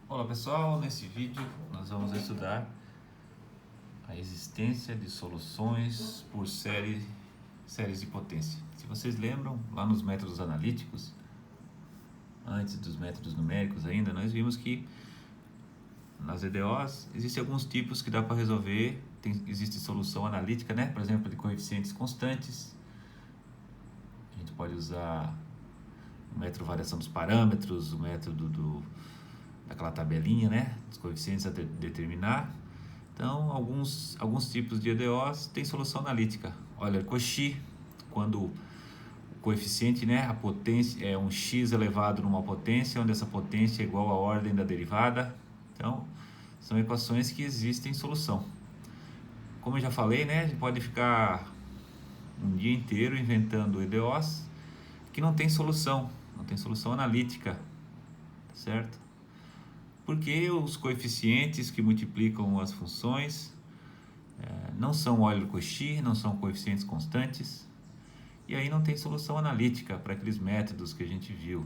Olá pessoal, nesse vídeo nós vamos estudar a existência de soluções por séries de potência. Se vocês lembram, lá nos métodos analíticos, antes dos métodos numéricos ainda, nós vimos que nas EDOs existem alguns tipos que dá para resolver. Existe solução analítica, né? Por exemplo, de coeficientes constantes. A gente pode usar o método de variação dos parâmetros, o método daquela tabelinha, né, dos coeficientes a determinar. Então, alguns tipos de EDOs têm solução analítica. Olha, Cauchy, quando o coeficiente, né, a potência é um x elevado numa potência, onde essa potência é igual à ordem da derivada. Então, são equações que existem solução. Como eu já falei, né, a gente pode ficar um dia inteiro inventando EDOs que não tem solução analítica, certo? Porque os coeficientes que multiplicam as funções não são Euler-Cauchy, não são coeficientes constantes, e aí não tem solução analítica para aqueles métodos que a gente viu,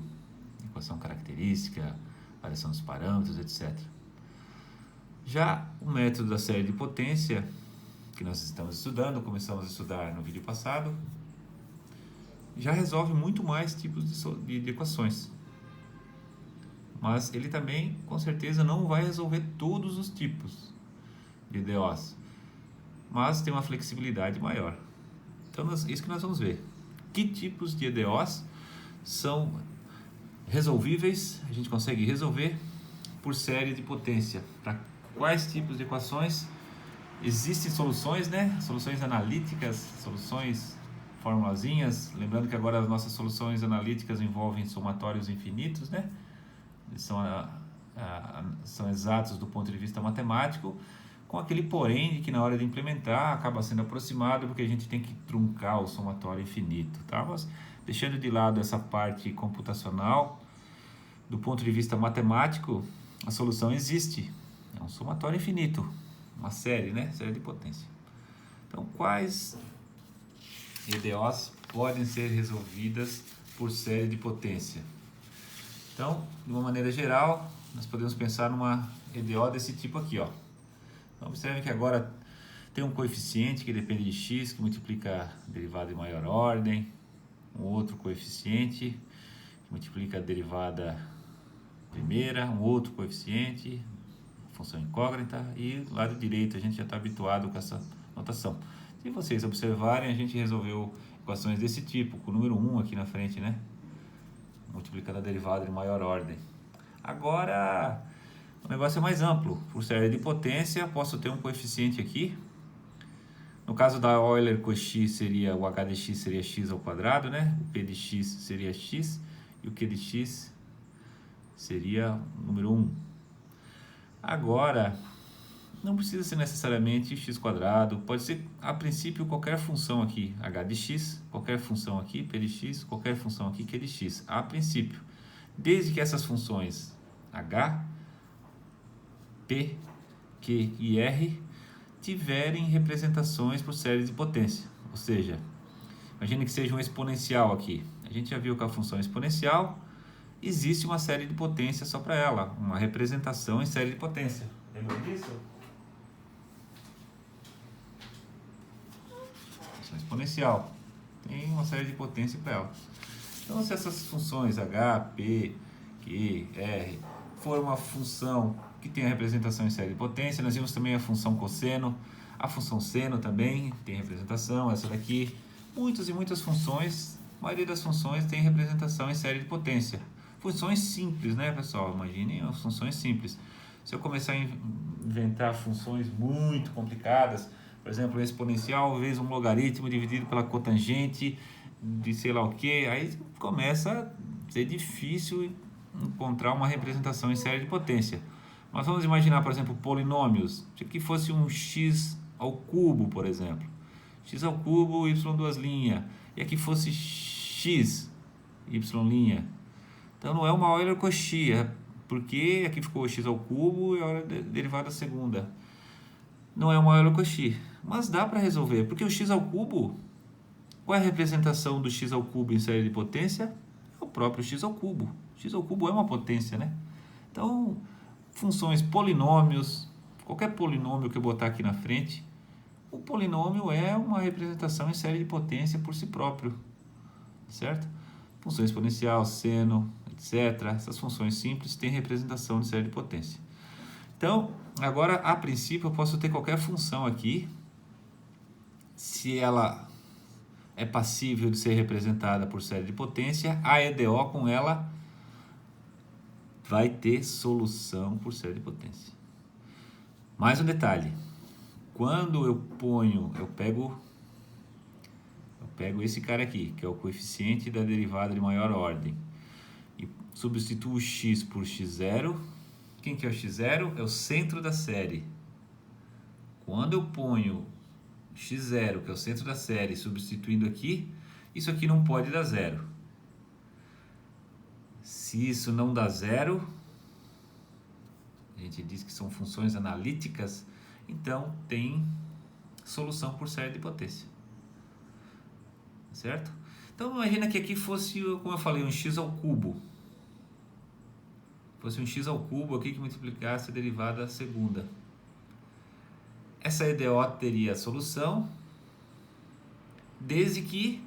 equação característica, variação dos parâmetros, etc. Já o método da série de potência, que nós estamos estudando, começamos a estudar no vídeo passado, já resolve muito mais tipos de equações. Mas ele também, com certeza, não vai resolver todos os tipos de EDOs, mas tem uma flexibilidade maior. Então, isso que nós vamos ver. Que tipos de EDOs são resolvíveis, a gente consegue resolver por série de potência. Para quais tipos de equações existem soluções, né? Soluções analíticas, soluções formulazinhas. Lembrando que agora as nossas soluções analíticas envolvem somatórios infinitos, né? São exatos do ponto de vista matemático, com aquele porém de que na hora de implementar acaba sendo aproximado, porque a gente tem que truncar o somatório infinito, tá? Mas deixando de lado essa parte computacional, do ponto de vista matemático, a solução existe, é um somatório infinito, uma série, né? Série de potência. Então, quais EDOs podem ser resolvidas por série de potência? Então, de uma maneira geral, nós podemos pensar numa EDO desse tipo aqui, ó. Então, observe que agora tem um coeficiente que depende de x, que multiplica a derivada em maior ordem, um outro coeficiente que multiplica a derivada primeira, um outro coeficiente, função incógnita, e do lado direito a gente já está habituado com essa notação. Se vocês observarem, a gente resolveu equações desse tipo, com o número 1 aqui na frente, né? Multiplicando a derivada em maior ordem. Agora, o negócio é mais amplo. Por série de potência, posso ter um coeficiente aqui. No caso da Euler-Cauchy, seria o h de x seria x ao quadrado, né? O p de x seria x e o q de x seria o número 1. Agora, não precisa ser necessariamente x quadrado, pode ser a princípio qualquer função aqui, h de x, qualquer função aqui, p de x, qualquer função aqui, q de x, a princípio. Desde que essas funções h, p, q e r tiverem representações por séries de potência. Ou seja, imagine que seja um exponencial aqui. A gente já viu que a função exponencial existe uma série de potência só para ela, uma representação em série de potência. Lembra disso? Função exponencial tem uma série de potência para ela. Então, se essas funções h, p, q, r for uma função que tem a representação em série de potência, nós vimos também a função cosseno, a função seno também tem representação, essa daqui, muitas e muitas funções, a maioria das funções tem representação em série de potência. Funções simples, né, pessoal? Imaginem as funções simples. Se eu começar a inventar funções muito complicadas, por exemplo, um exponencial vezes um logaritmo dividido pela cotangente de sei lá o que, aí começa a ser difícil encontrar uma representação em série de potência. Mas vamos imaginar, por exemplo, polinômios. Se aqui fosse um x ao cubo, por exemplo. X ao cubo, y duas linhas. E aqui fosse x, y'. Então não é uma Euler-Cauchy, porque aqui ficou x ao cubo e a derivada segunda. Não é uma Euler-Cauchy, mas dá para resolver, porque o x ao cubo, qual é a representação do x ao cubo em série de potência? É o próprio x ao cubo. X ao cubo é uma potência, né? Então, funções, polinômios, qualquer polinômio que eu botar aqui na frente, o polinômio é uma representação em série de potência por si próprio, certo? Função exponencial, seno, etc. Essas funções simples têm representação de série de potência. Então, agora, a princípio, eu posso ter qualquer função aqui, se ela é passível de ser representada por série de potência, a EDO com ela vai ter solução por série de potência. Mais um detalhe, quando eu pego esse cara aqui, que é o coeficiente da derivada de maior ordem, e substituo o x por x0. Quem que é o x0? É o centro da série. Quando eu ponho x0, que é o centro da série, substituindo aqui, isso aqui não pode dar zero. Se isso não dá zero, a gente diz que são funções analíticas, então tem solução por série de potência. Certo? Então imagina que aqui fosse, como eu falei, um x ao cubo. Fosse um x ao cubo aqui que multiplicasse a derivada segunda. Essa EDO teria a solução, desde que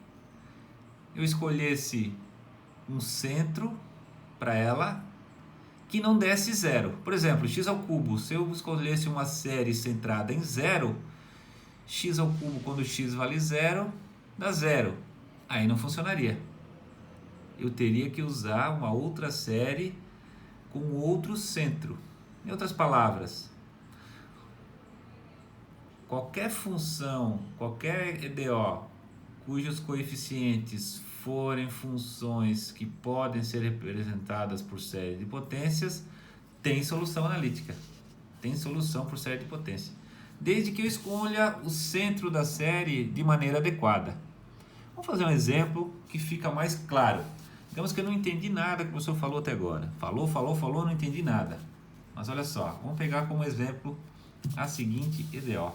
eu escolhesse um centro para ela que não desse zero. Por exemplo, x ao cubo, se eu escolhesse uma série centrada em zero, x ao cubo quando x vale zero, dá zero. Aí não funcionaria. Eu teria que usar uma outra série com outro centro. Em outras palavras, qualquer função, qualquer EDO, cujos coeficientes forem funções que podem ser representadas por série de potências, tem solução analítica. Tem solução por série de potência. Desde que eu escolha o centro da série de maneira adequada. Vamos fazer um exemplo que fica mais claro. Digamos que eu não entendi nada que o professor falou até agora. Falou, não entendi nada. Mas olha só, vamos pegar como exemplo a seguinte EDO.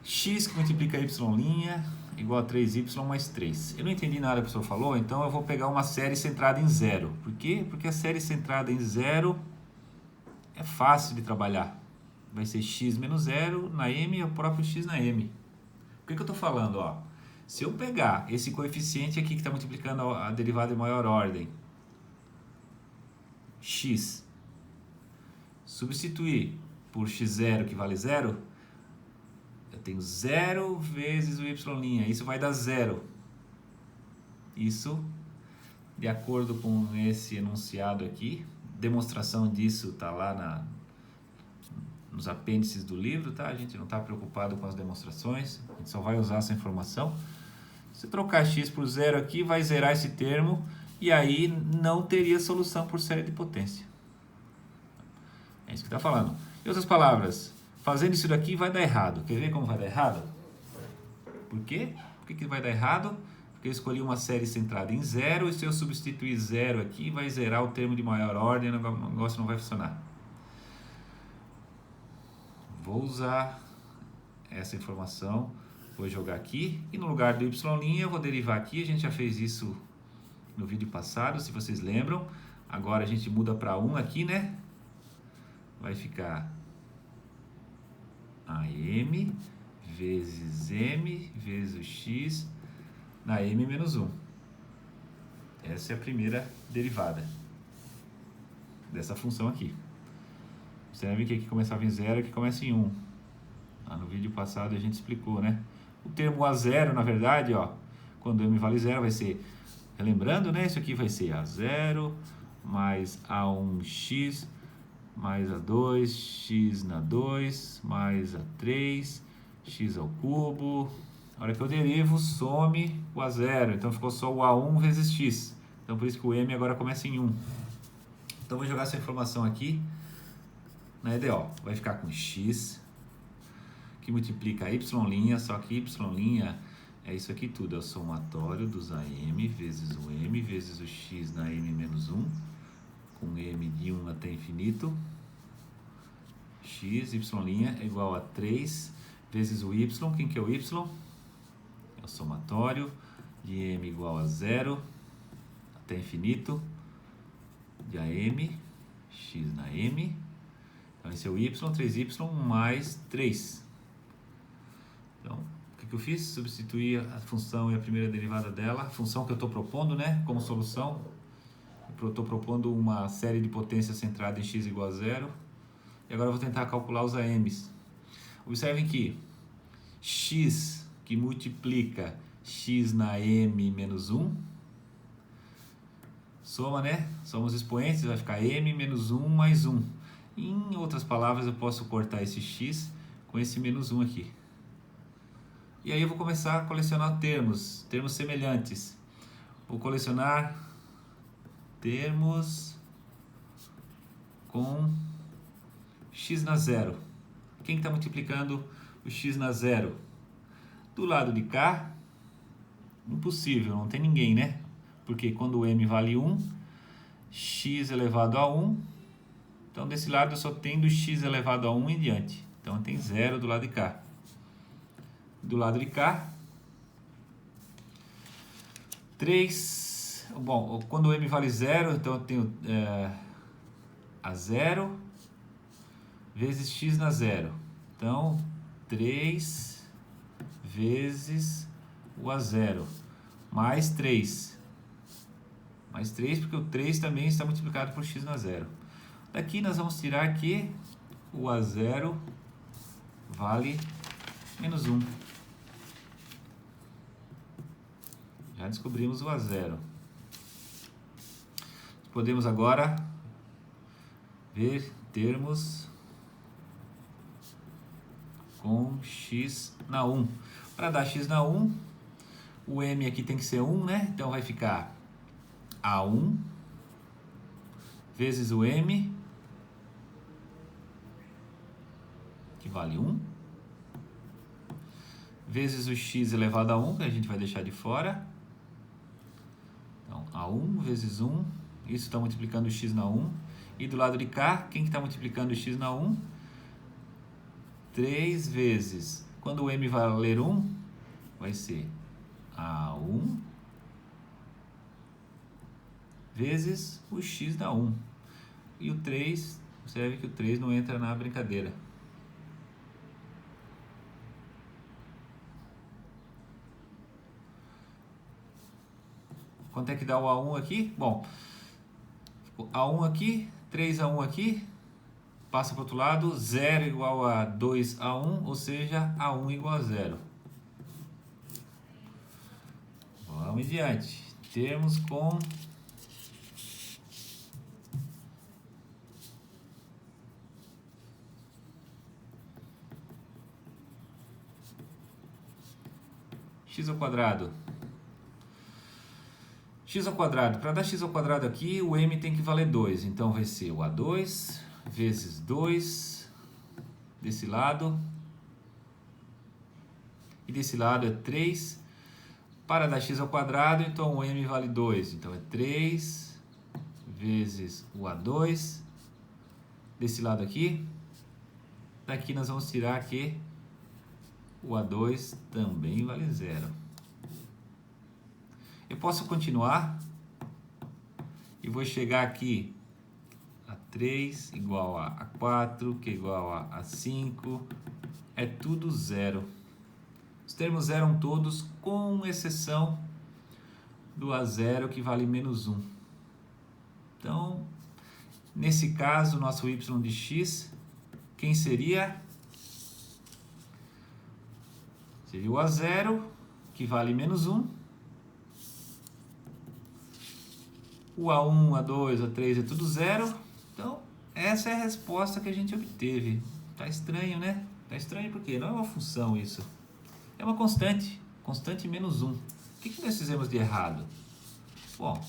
X que multiplica y' igual a 3y mais 3. Eu não entendi nada que o professor falou, então eu vou pegar uma série centrada em zero. Por quê? Porque a série centrada em zero é fácil de trabalhar. Vai ser x menos zero na m e o próprio x na m. O que eu estou falando? Ó? Se eu pegar esse coeficiente aqui que está multiplicando a derivada de maior ordem, x, substituir por x0 que vale zero, eu tenho 0 vezes o y', isso vai dar zero. Isso, de acordo com esse enunciado aqui, demonstração disso está lá nos apêndices do livro, tá? A gente não está preocupado com as demonstrações, a gente só vai usar essa informação. Se trocar x por zero aqui, vai zerar esse termo e aí não teria solução por série de potência. É isso que está falando. Em outras palavras, fazendo isso daqui vai dar errado. Quer ver como vai dar errado? Por quê? Por que vai dar errado? Porque eu escolhi uma série centrada em zero e se eu substituir zero aqui, vai zerar o termo de maior ordem e o negócio não vai funcionar. Vou usar essa informação, vou jogar aqui e no lugar do y' eu vou derivar aqui. A gente já fez isso no vídeo passado, se vocês lembram. Agora a gente muda para 1 aqui, né? Vai ficar AM vezes M vezes o X na M menos 1. Essa é a primeira derivada dessa função aqui. Observe que aqui começava em 0 e aqui começa em 1. No vídeo passado a gente explicou, né? O termo A0, na verdade, ó, quando M vale 0, vai ser, relembrando, né? Isso aqui vai ser A0 mais A1x mais A2, x na 2, mais A3, x ao cubo. Na hora que eu derivo, some o A0. Então ficou só o A1 vezes x. Então por isso que o M agora começa em 1. Então vou jogar essa informação aqui na EDO. Vai ficar com x, que multiplica y', só que y' é isso aqui tudo. É o somatório dos AM vezes o M vezes o x na M menos 1. Com M de 1 até infinito, x, y' é igual a 3 vezes o y. Quem que é o y? É o somatório de M igual a 0 até infinito de AM x na m. Então esse é o y, 3y mais 3. Então, o que eu fiz? Substituir a função e a primeira derivada dela, a função que eu estou propondo, né, como solução. Eu estou propondo uma série de potências centrada em x igual a 0. E agora eu vou tentar calcular os AMs. Observem que x que multiplica x na m menos 1, soma, né? Somos expoentes, vai ficar m menos 1 mais 1. Em outras palavras, eu posso cortar esse x com esse menos 1 aqui. E aí eu vou começar a colecionar termos semelhantes. Vou colecionar termos com x na 0. Quem está multiplicando o x na 0? Do lado de cá, impossível, não tem ninguém, né? Porque quando o m vale 1, x elevado a 1, então desse lado eu só tenho do x elevado a 1 em diante. Então tem 0 do lado de cá. Do lado de cá, 3. Bom, quando o m vale 0, então eu tenho a 0 vezes x na 0. Então, 3 vezes o a 0 mais 3. Mais 3, porque o 3 também está multiplicado por x na 0. Daqui nós vamos tirar que o a 0 vale menos 1. Já descobrimos o a 0. Podemos agora ver termos com x na 1. Para dar x na 1, o m aqui tem que ser 1, né? Então vai ficar a1 vezes o m, que vale 1, vezes o x elevado a 1, que a gente vai deixar de fora. Então, a1 vezes 1, isso está multiplicando o x na 1. E do lado de cá, quem que está multiplicando o x na 1? 3 vezes, quando o m valer 1, vai ser a1 vezes o x na 1. E o 3, observe que o 3 não entra na brincadeira. Quanto é que dá o A1 aqui? Bom, A1 aqui, 3A1 aqui, passa para o outro lado, 0 igual a 2A1, ou seja, A1 igual a 0. Vamos adiante. Termos com x ao quadrado. X ao quadrado. Para dar x ao quadrado aqui, o m tem que valer 2. Então vai ser o A2 vezes 2 desse lado. E desse lado é 3. Para dar x ao quadrado, então o m vale 2. Então é 3 vezes o A2 desse lado aqui. Daqui nós vamos tirar que o A2 também vale 0. Eu posso continuar e vou chegar aqui a 3 igual a 4, que é igual a 5, é tudo 0. Os termos eram todos, com exceção do A0, que vale menos 1. Então, nesse caso, nosso y de x, quem seria? Seria o A0, que vale menos 1. O A1, A2, A3 é tudo 0. Então, essa é a resposta que a gente obteve. Tá estranho, né? Tá estranho porque não é uma função isso. É uma constante. Constante menos 1. O que nós fizemos de errado? Bom,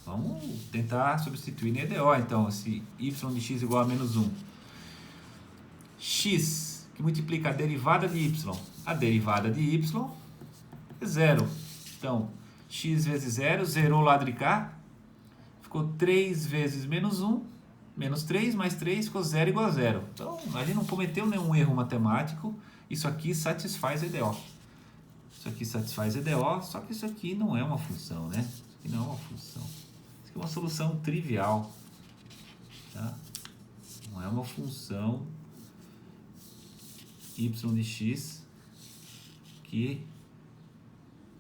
vamos tentar substituir na EDO. Então, esse y de x igual a menos 1. X, que multiplica a derivada de y. A derivada de y é 0. Então, x vezes 0, zerou o lado de cá. Ficou 3 vezes menos 1, menos 3, mais 3, ficou 0 igual a 0. Então, a gente não cometeu nenhum erro matemático. Isso aqui satisfaz a EDO. Isso aqui satisfaz a EDO, só que isso aqui não é uma função, né? Isso aqui não é uma função. Isso aqui é uma solução trivial. Tá? Não é uma função y de x que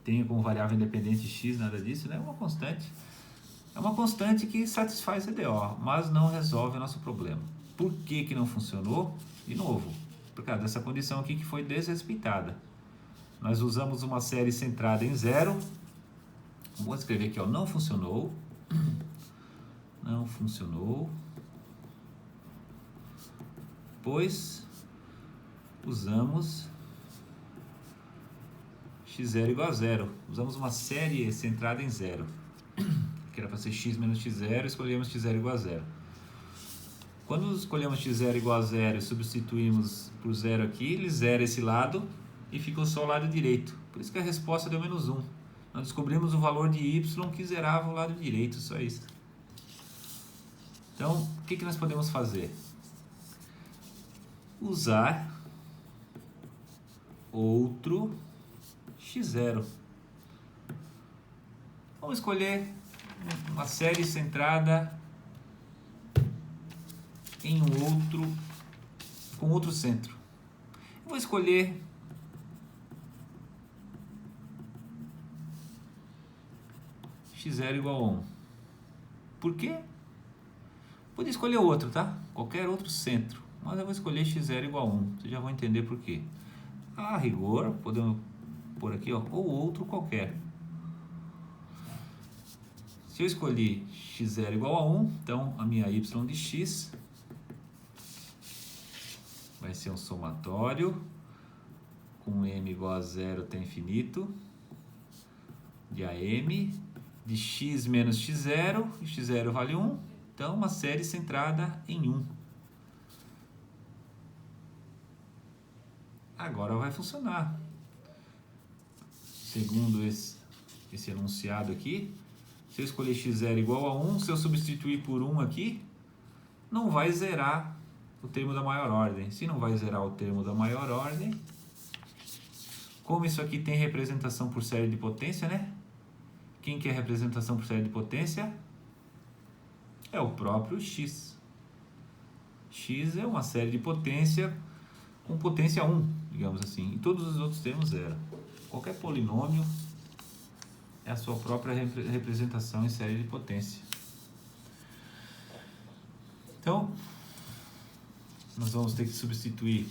tenha como variável independente x, nada disso, né? É uma constante. É uma constante que satisfaz EDO, mas não resolve o nosso problema. Por que que não funcionou? De novo, por causa dessa condição aqui que foi desrespeitada. Nós usamos uma série centrada em zero. Vou escrever aqui, ó, não funcionou. Não funcionou. Pois usamos x0 igual a zero. Usamos uma série centrada em zero. Que era para ser x menos x0, escolhemos x0 igual a zero. Quando escolhemos x0 igual a zero e substituímos por zero aqui, ele zera esse lado e ficou só o lado direito. Por isso que a resposta deu menos 1. Nós descobrimos o valor de y que zerava o lado direito, só isso. Então, o que nós podemos fazer? Usar outro x0. Vamos escolher uma série centrada em com outro centro. Eu vou escolher x0 igual a 1. Por quê? Podia escolher outro, tá? Qualquer outro centro. Mas eu vou escolher x0 igual a 1. Vocês já vão entender por quê. A rigor, podemos pôr aqui, ó, ou outro qualquer. Se eu escolhi x0 igual a 1, então a minha y de x vai ser um somatório com m igual a 0 até infinito de AM de x menos x0, e x0 vale 1, então uma série centrada em 1. Agora vai funcionar. Segundo esse enunciado aqui, se eu escolher x0 igual a 1, se eu substituir por 1 aqui, não vai zerar o termo da maior ordem. Se não vai zerar o termo da maior ordem, como isso aqui tem representação por série de potência, né? Quem que é representação por série de potência? É o próprio x. X é uma série de potência com potência 1, digamos assim. E todos os outros termos zero. Qualquer polinômio é a sua própria representação em série de potência. Então, nós vamos ter que substituir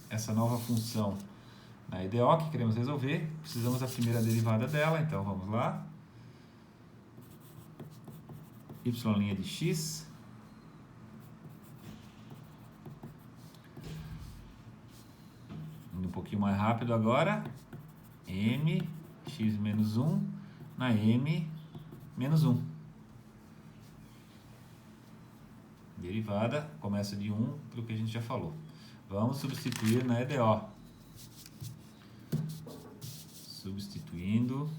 essa nova função na EDO que queremos resolver. Precisamos da primeira derivada dela, então vamos lá. Y' de x indo um pouquinho mais rápido agora. M x menos 1 na M menos 1. Derivada começa de 1, pelo que a gente já falou. Vamos substituir na EDO. Substituindo.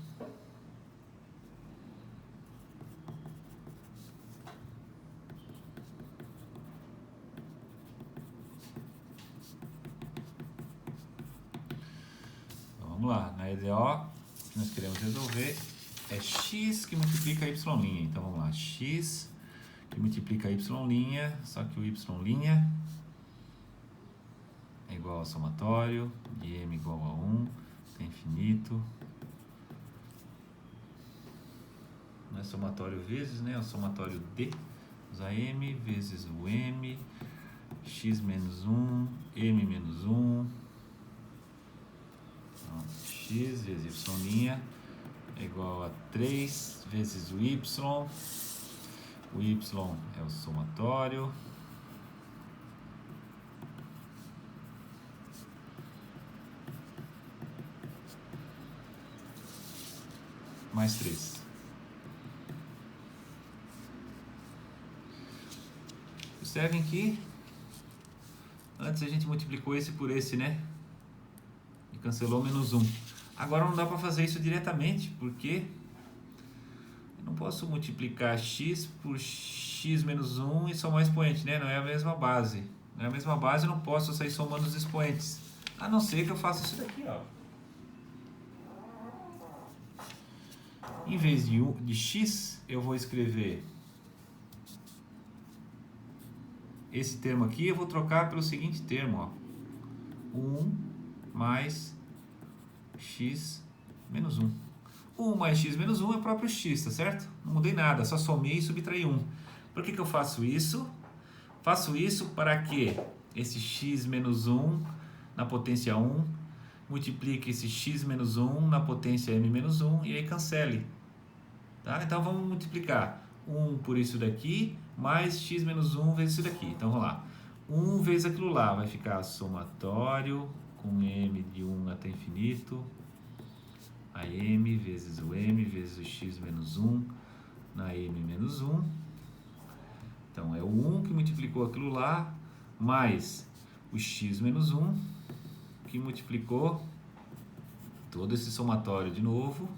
Então, vamos lá. Na EDO, o que nós queremos resolver é x que multiplica y'. Então vamos lá. X que multiplica y', só que o y' é igual ao somatório de m igual a 1 até infinito. Não é somatório vezes, né? É o somatório de usar m vezes o m, x menos 1, m menos 1. Então, x vezes y' é igual a 3 vezes o y. O y é o somatório. Mais 3. Observem que antes a gente multiplicou esse por esse, né? E cancelou menos 1. Agora não dá para fazer isso diretamente, porque eu não posso multiplicar x por x menos 1 e somar expoente, né? Não é a mesma base. Não é a mesma base, eu não posso sair somando os expoentes. A não ser que eu faça isso daqui, ó. Em vez de x, eu vou escrever esse termo aqui eu vou trocar pelo seguinte termo, ó. 1 mais x menos 1. 1 mais x menos 1 é o próprio x, tá certo? Não mudei nada, só somei e subtraí 1. Por que eu faço isso? Faço isso para que esse x menos 1 na potência 1 multiplique esse x menos 1 na potência m menos 1 e aí cancele. Tá? Então vamos multiplicar 1 por isso daqui, mais x menos 1 vezes isso daqui. Então vamos lá. 1 vezes aquilo lá vai ficar somatório com m de 1 até infinito, a m vezes o m vezes o x menos 1 na m menos 1. Então é o 1 que multiplicou aquilo lá, mais o x menos 1, que multiplicou todo esse somatório de novo,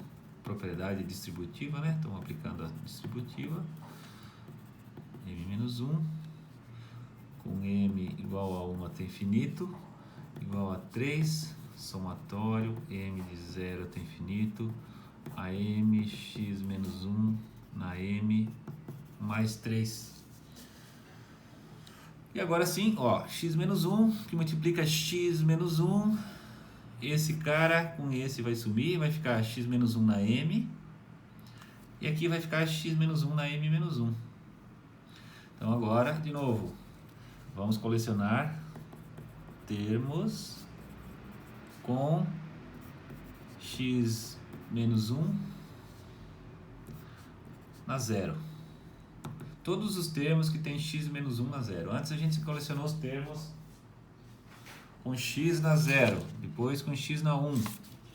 propriedade distributiva, né? Estamos aplicando a distributiva, m menos 1, com m igual a 1 até infinito, igual a 3, somatório, m de 0 até infinito, a m, x menos 1 na m, mais 3. E agora sim, ó, x menos 1, que multiplica x menos 1, esse cara com esse vai sumir, vai ficar x menos 1 na m, e aqui vai ficar x menos 1 na m menos 1. Então agora, de novo, vamos colecionar termos com x menos 1 na 0. Todos os termos que tem x menos 1 na 0. Antes a gente colecionou os termos com x na 0, depois com x na 1,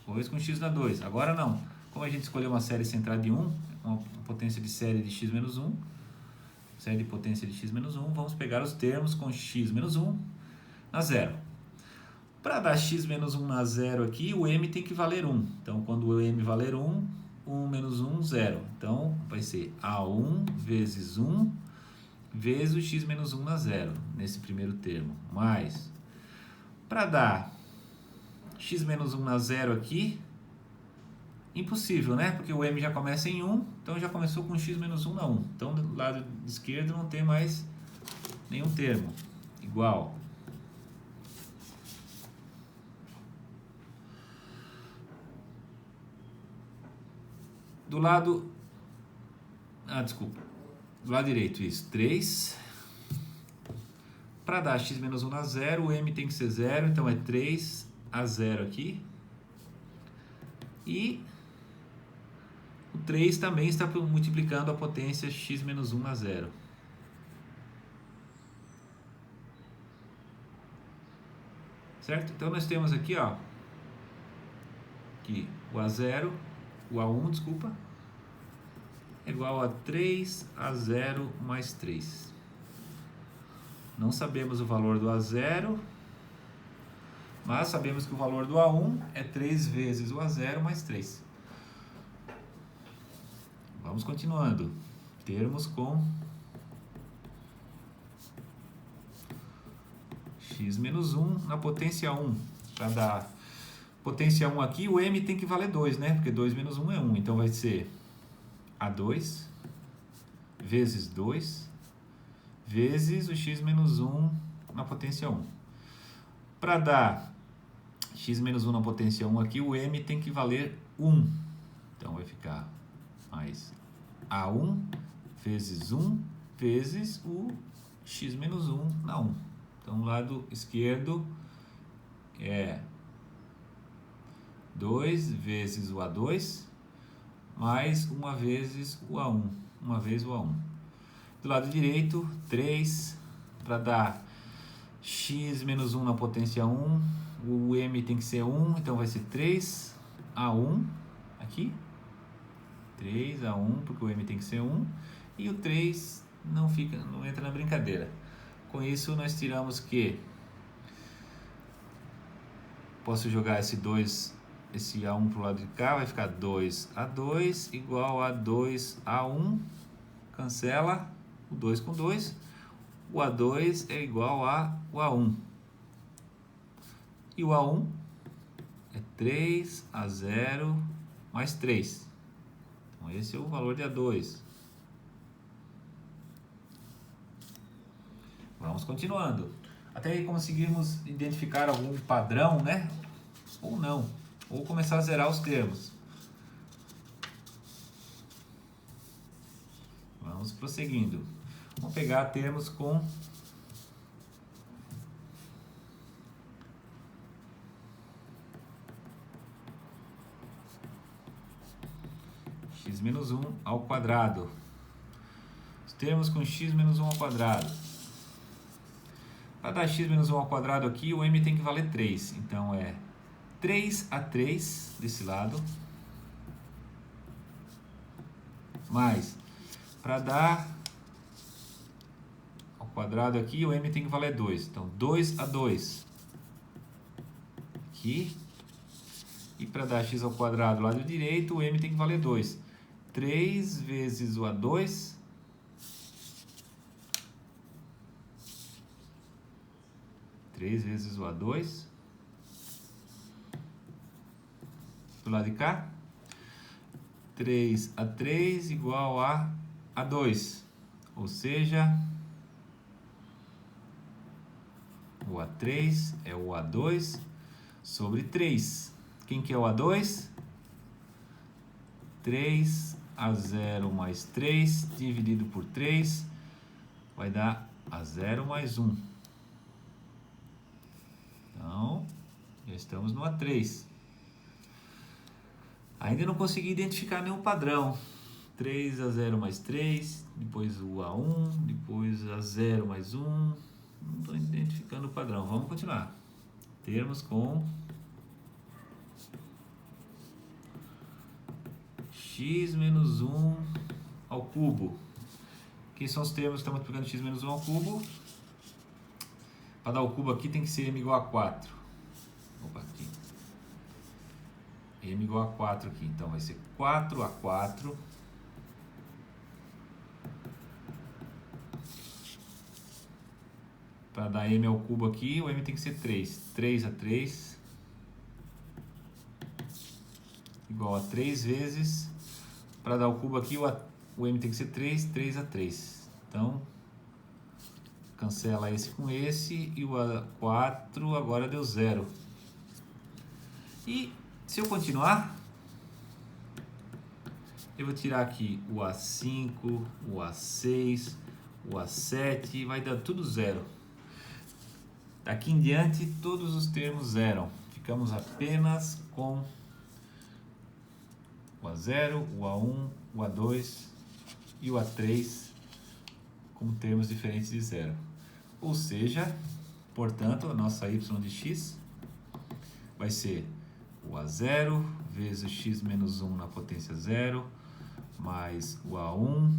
depois com x na 2. Agora não. Como a gente escolheu uma série centrada em 1, uma potência de série de x menos 1, série de potência de x menos 1, vamos pegar os termos com x menos 1 na 0. Para dar x menos 1 na 0 aqui, o m tem que valer 1. Então, quando o m valer 1, 1 menos 1, 0. Então, vai ser A1 vezes 1 vezes o x menos 1 na 0, nesse primeiro termo. Mais, para dar x menos 1 na 0 aqui, impossível, né? Porque o m já começa em 1, então já começou com x menos 1 na 1. Então, do lado esquerdo não tem mais nenhum termo. Igual. Do lado... do lado direito, isso. 3. Para dar x menos 1 na 0, o m tem que ser 0, então é 3 a 0 aqui. E o 3 também está multiplicando a potência x menos 1 na 0. Certo? Então nós temos aqui, ó, que o A0, o A1, desculpa, é igual a 3 a 0 mais 3. Não sabemos o valor do A0, mas sabemos que o valor do A1 é 3 vezes o A0 mais 3. Vamos continuando. Termos com x menos 1 na potência 1. Para dar potência 1 aqui, o m tem que valer 2, né? Porque 2 menos 1 é 1. Então vai ser A2 vezes 2 vezes o x menos 1 na potência 1. Para dar x menos 1 na potência 1 aqui, o m tem que valer 1. Então vai ficar mais A1 vezes 1 vezes o x menos 1 na 1. Então, o lado esquerdo é 2 vezes o A2 mais 1 vezes o A1. 1 vez o A1. Do lado direito, 3 para dar x menos 1 na potência 1. O m tem que ser 1, então vai ser 3A1 aqui. 3A1, porque o m tem que ser 1. E o 3 não entra na brincadeira. Com isso, nós tiramos que posso jogar esse 2, esse A1 para o lado de cá, vai ficar 2A2 igual a 2A1, cancela o 2 com 2, o A2 é igual a o A1. E o A1 é 3A0 mais 3. Então, esse é o valor de A2. Vamos continuando. Até aí conseguimos identificar algum padrão, né? Ou não. Ou começar a zerar os termos. Vamos prosseguindo. Vamos pegar termos com x menos 1 ao quadrado. Os termos com x menos 1 ao quadrado. Para dar x menos 1 ao quadrado aqui, o m tem que valer 3. Então é 3 a 3 desse lado. Mais, para dar ao quadrado aqui, o m tem que valer 2. Então 2 a 2 aqui. E para dar x ao quadrado do lado direito, o m tem que valer 2. 3 vezes o A2 3 vezes o A2 do lado de cá. 3 a 3 igual a A2. Ou seja, o A3 é o A2 sobre 3. Quem que é o A2? 3 a 0 mais 3 dividido por 3 vai dar A0 mais 1. Então, já estamos no A3. Ainda não consegui identificar nenhum padrão. 3 a 0 mais 3, depois o A1, depois A0 mais 1. Não estou identificando o padrão. Vamos continuar. Termos com x menos 1 ao cubo. Quem são os termos que estamos aplicando x menos 1 ao cubo? Para dar o cubo aqui tem que ser m igual a 4. Opa, aqui. M igual a 4 aqui. Então vai ser 4 a 4. Para dar m ao cubo aqui, o m tem que ser 3. 3 a 3 igual a 3 vezes. Para dar o cubo aqui, o m tem que ser 3. 3 a 3. Então, cancela esse com esse. E o A4 agora deu 0. E se eu continuar, eu vou tirar aqui o A5, o A6, o A7 e vai dar tudo 0. Daqui em diante, todos os termos zeram. Ficamos apenas com o A0, o A1, o A2 e o A3 com termos diferentes de zero. Ou seja, portanto, a nossa y de x vai ser o A0 vezes x menos 1 na potência 0, mais o A1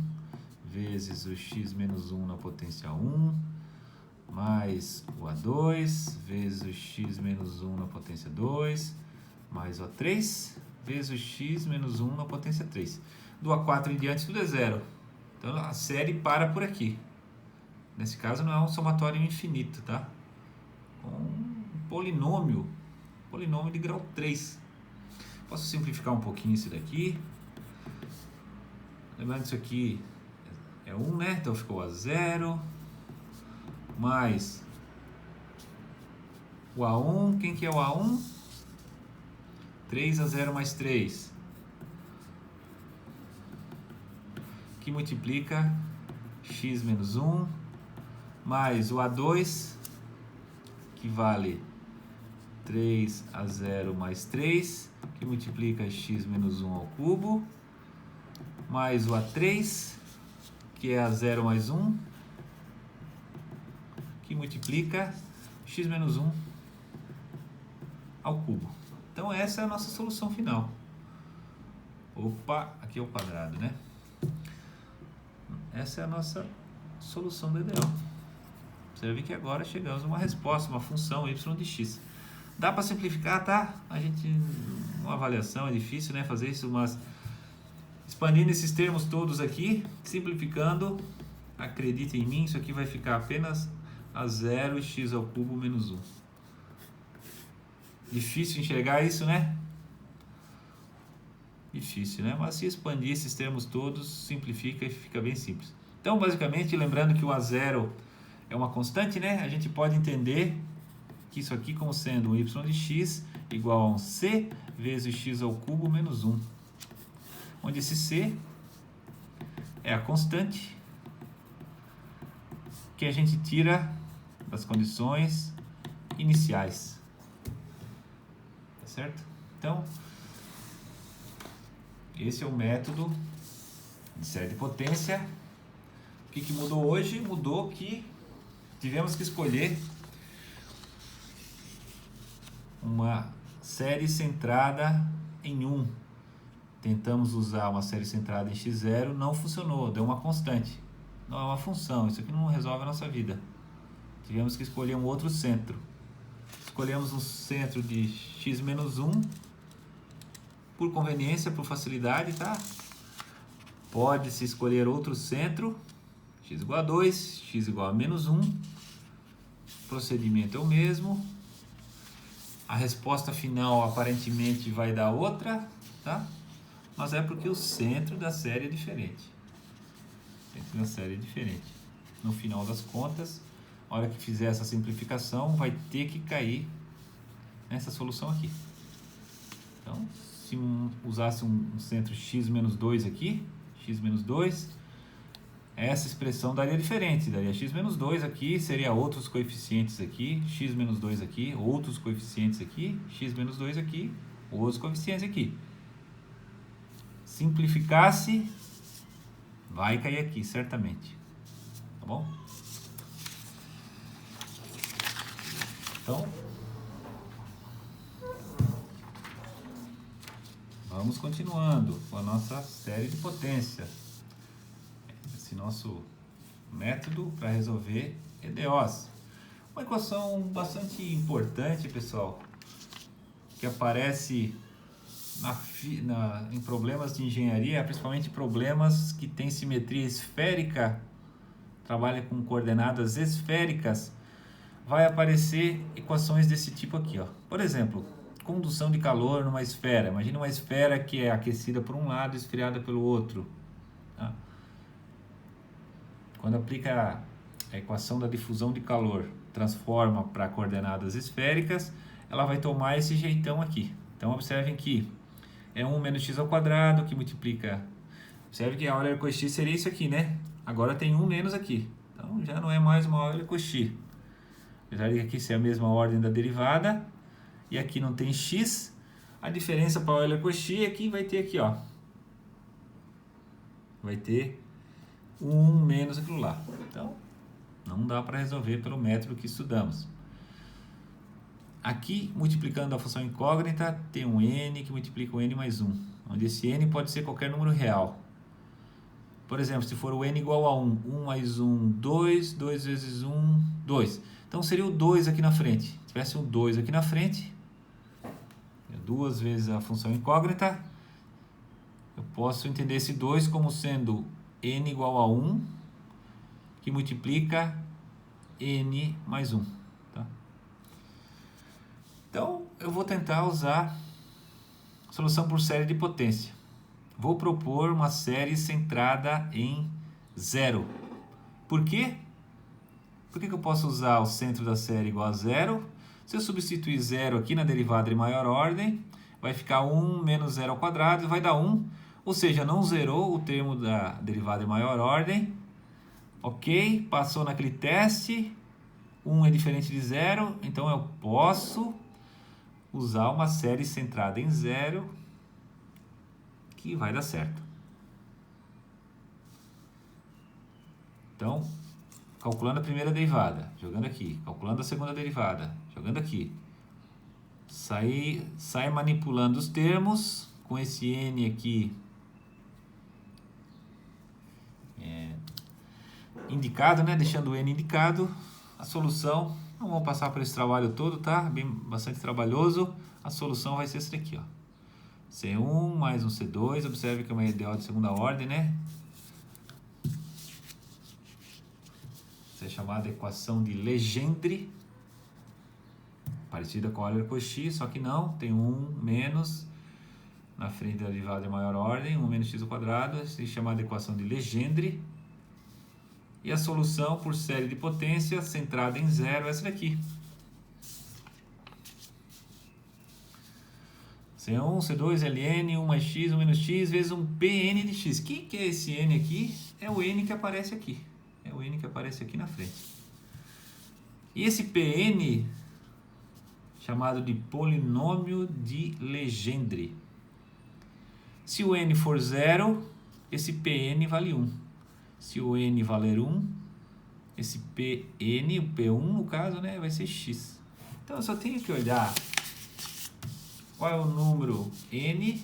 vezes o x menos 1 na potência 1, mais o A2 vezes o x menos 1 na potência 2, mais o A3 vezes o x menos 1 na potência 3. Do A4 em diante tudo é zero. Então a série para por aqui. Nesse caso não é um somatório infinito, tá? Um polinômio de grau 3. Posso simplificar um pouquinho isso daqui. Lembrando que isso aqui é 1, né? Então ficou A0 mais o A1. Quem que é o A1? 3 a 0 mais 3. Que multiplica x menos 1 mais o A2, que vale 3 a 0 mais 3, que multiplica x menos 1 ao cubo, mais o A3, que é A0 mais 1, que multiplica x menos 1 ao cubo. Então essa é a nossa solução final. Opa, aqui é o quadrado, né? Essa é a nossa solução do ideal. Você vai ver que agora chegamos a uma resposta, uma função y de x. Dá para simplificar, tá? Uma avaliação é difícil, né? Fazer isso, mas expandindo esses termos todos aqui, simplificando, acredite em mim, isso aqui vai ficar apenas A0 e x ao cubo menos 1. Difícil enxergar isso, né? Difícil, né? Mas se expandir esses termos todos, simplifica e fica bem simples. Então, basicamente, lembrando que o A0 é uma constante, né? A gente pode entender que isso aqui como sendo um y de x igual a um c vezes x ao cubo menos 1. Onde esse c é a constante que a gente tira das condições iniciais. Tá certo? Então, esse é o método de série de potência. O que mudou hoje? Mudou que tivemos que escolher uma série centrada em 1. Tentamos usar uma série centrada em x0, não funcionou, deu uma constante. Não é uma função, isso aqui não resolve a nossa vida. Tivemos que escolher um outro centro. Escolhemos um centro de x menos 1, por conveniência, por facilidade, tá? Pode-se escolher outro centro, x igual a 2, x igual a menos 1. O procedimento é o mesmo. A resposta final aparentemente vai dar outra, tá? Mas é porque o centro da série é diferente. O centro da série é diferente. No final das contas, a hora que fizer essa simplificação, vai ter que cair nessa solução aqui. Então, se usasse um centro x menos 2 aqui, x menos 2, essa expressão daria diferente. Daria x menos 2 aqui, seria outros coeficientes aqui, x menos 2 aqui, outros coeficientes aqui, x menos 2 aqui, outros coeficientes aqui. Simplificasse, vai cair aqui, certamente. Tá bom? Então, vamos continuando com a nossa série de potência. Esse nosso método para resolver EDOs. Uma equação bastante importante, pessoal, que aparece em problemas de engenharia, principalmente problemas que têm simetria esférica, trabalha com coordenadas esféricas, vai aparecer equações desse tipo aqui, ó. Por exemplo, condução de calor numa esfera. Imagina uma esfera que é aquecida por um lado e esfriada pelo outro. Tá? Quando aplica a equação da difusão de calor, transforma para coordenadas esféricas, ela vai tomar esse jeitão aqui. Então, observem que é 1 menos x ao quadrado que multiplica. Observe que a Euler Cauchy seria isso aqui, né? Agora tem 1 menos aqui. Então, já não é mais uma Euler Cauchy. Apesar de aqui ser a mesma ordem da derivada, e aqui não tem x, a diferença para a Euler Cauchy aqui vai ter aqui, ó. Vai ter 1 menos aquilo lá. Então, não dá para resolver pelo método que estudamos. Aqui, multiplicando a função incógnita, tem um n que multiplica o n mais 1, onde esse n pode ser qualquer número real. Por exemplo, se for o n igual a 1, 1 mais 1, 2, 2 vezes 1, 2. Então, seria o 2 aqui na frente. Se tivesse um 2 aqui na frente, duas vezes a função incógnita, eu posso entender esse 2 como sendo n igual a 1, que multiplica n mais 1. Então, eu vou tentar usar solução por série de potência. Vou propor uma série centrada em 0. Por quê? Por que eu posso usar o centro da série igual a 0? Se eu substituir 0 aqui na derivada de maior ordem, vai ficar 1 menos 0 ao quadrado, vai dar 1. Ou seja, não zerou o termo da derivada de maior ordem. Ok, passou naquele teste. 1 é diferente de 0, então eu posso usar uma série centrada em 0 que vai dar certo. Então, calculando a primeira derivada, jogando aqui, calculando a segunda derivada, jogando aqui, sai manipulando os termos com esse n aqui indicado, né? Deixando o n indicado, a solução. Não vamos passar por esse trabalho todo, tá? Bastante trabalhoso. A solução vai ser essa daqui, ó. C1 mais um C2. Observe que é uma EDO de segunda ordem, né? Essa é chamada equação de Legendre. Parecida com a Euler Cauchy, só que não. Tem 1 menos na frente da derivada de maior ordem. 1 menos x ao quadrado. Essa é chamada equação de Legendre. E a solução por série de potência centrada em zero é essa daqui. C1, C2, Ln, 1 mais x, 1 menos x, vezes um Pn de x. O que é esse n aqui? É o n que aparece aqui. É o n que aparece aqui na frente. E esse Pn, chamado de polinômio de Legendre. Se o n for 0, esse Pn vale 1. Se o n valer 1, esse Pn, o P1 no caso, né, vai ser x. Então eu só tenho que olhar qual é o número n,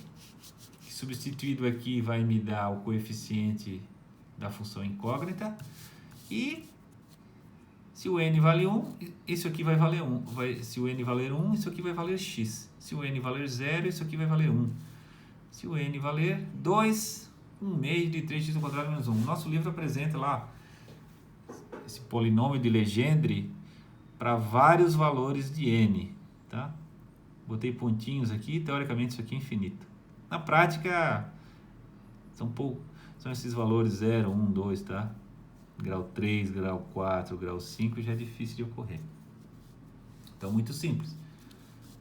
que substituído aqui vai me dar o coeficiente da função incógnita. E se o n vale 1, isso aqui vai valer 1. Se o n valer 1, isso aqui vai valer x. Se o n valer 0, isso aqui vai valer 1. Se o n valer 2, 1 meio de 3x ao quadrado menos 1. Nosso livro apresenta lá esse polinômio de Legendre para vários valores de n, tá? Botei pontinhos aqui, teoricamente isso aqui é infinito. Na prática, são esses valores 0, 1, 2, tá? Grau 3, grau 4, grau 5 já é difícil de ocorrer. Então, muito simples.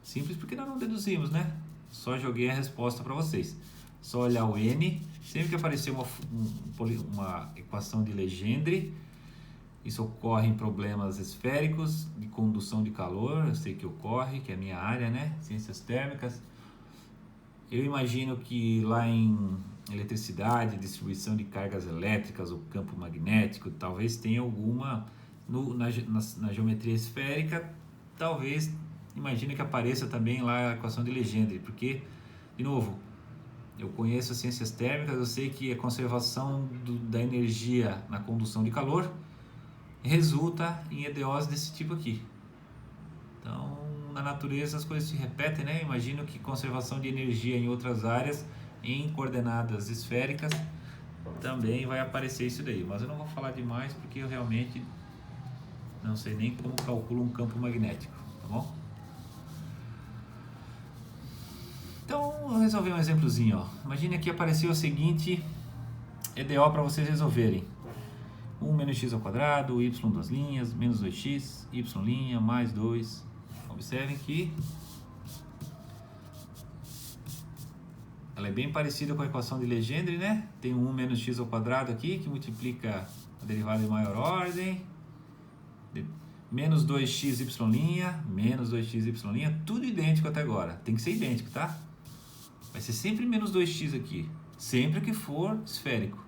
Simples porque nós não deduzimos, né? Só joguei a resposta para vocês. Só olhar o n, sempre que aparecer uma equação de Legendre, isso ocorre em problemas esféricos de condução de calor, eu sei que ocorre, que é a minha área, né? Ciências térmicas. Eu imagino que lá em eletricidade, distribuição de cargas elétricas, o campo magnético, talvez tenha alguma na geometria esférica, talvez imagine que apareça também lá a equação de Legendre, porque, de novo, eu conheço as ciências térmicas, eu sei que a conservação da energia na condução de calor resulta em EDOs desse tipo aqui. Então, na natureza as coisas se repetem, né? Imagino que conservação de energia em outras áreas, em coordenadas esféricas, também vai aparecer isso daí. Mas eu não vou falar demais porque eu realmente não sei nem como calculo um campo magnético, tá bom? Então, eu resolvi um exemplozinho, ó. Imagine aqui apareceu o seguinte EDO para vocês resolverem. 1 menos x ao quadrado, y duas linhas, menos 2x, y' mais 2. Observem que ela é bem parecida com a equação de Legendre, né? Tem 1 menos x ao quadrado aqui, que multiplica a derivada de maior ordem. Menos 2x, menos 2x, tudo idêntico até agora. Tem que ser idêntico, tá? Vai ser sempre menos 2x aqui, sempre que for esférico.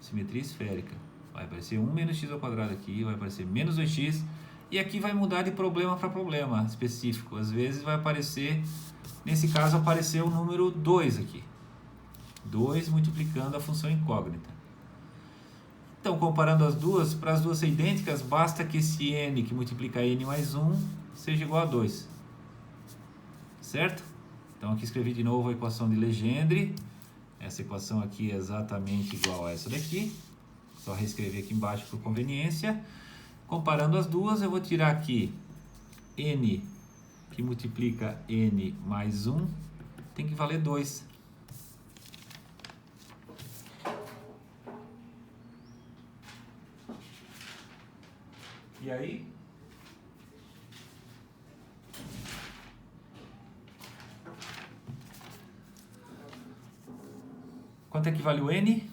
Simetria esférica. Vai aparecer 1 menos x ao quadrado aqui, vai aparecer menos 2x, e aqui vai mudar de problema para problema específico. Às vezes vai aparecer, nesse caso apareceu o número 2 aqui. 2 multiplicando a função incógnita. Então, comparando as duas, para as duas serem idênticas, basta que esse n que multiplica n mais 1 seja igual a 2. Certo? Então, aqui escrevi de novo a equação de Legendre. Essa equação aqui é exatamente igual a essa daqui. Só reescrever aqui embaixo por conveniência. Comparando as duas, eu vou tirar aqui n que multiplica n mais 1, tem que valer 2. E aí? Quanto é que vale o n?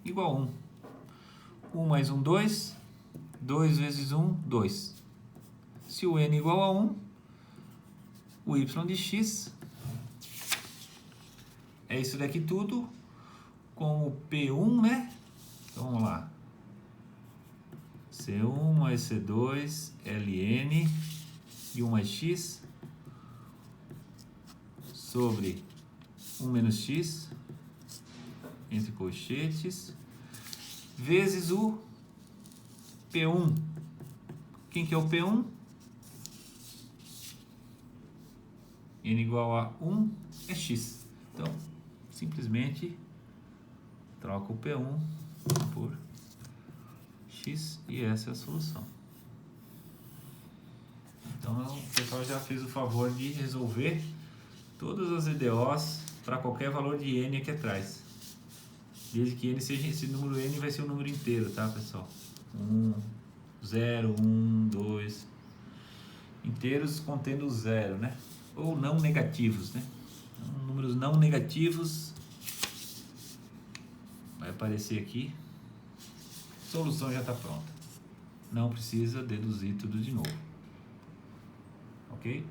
Igual a 1. 1 mais 1, 2. 2 vezes 1, 2. Se o n é igual a 1, o y de x é isso daqui tudo com o P1, né? Então vamos lá. C1 mais C2, Ln de 1 mais x sobre 1 menos x entre colchetes vezes o P1. Quem que é o P1? N igual a 1 é x. Então, simplesmente troca o P1 por x e essa é a solução. Então, o pessoal já fez o favor de resolver todas as EDOs para qualquer valor de n aqui atrás. desde que esse número n vai ser um número inteiro, tá, pessoal? 1, 0, 1, 2, inteiros contendo zero, né? Ou não negativos, né? Então, números não negativos, vai aparecer aqui, solução já está pronta, não precisa deduzir tudo de novo, ok?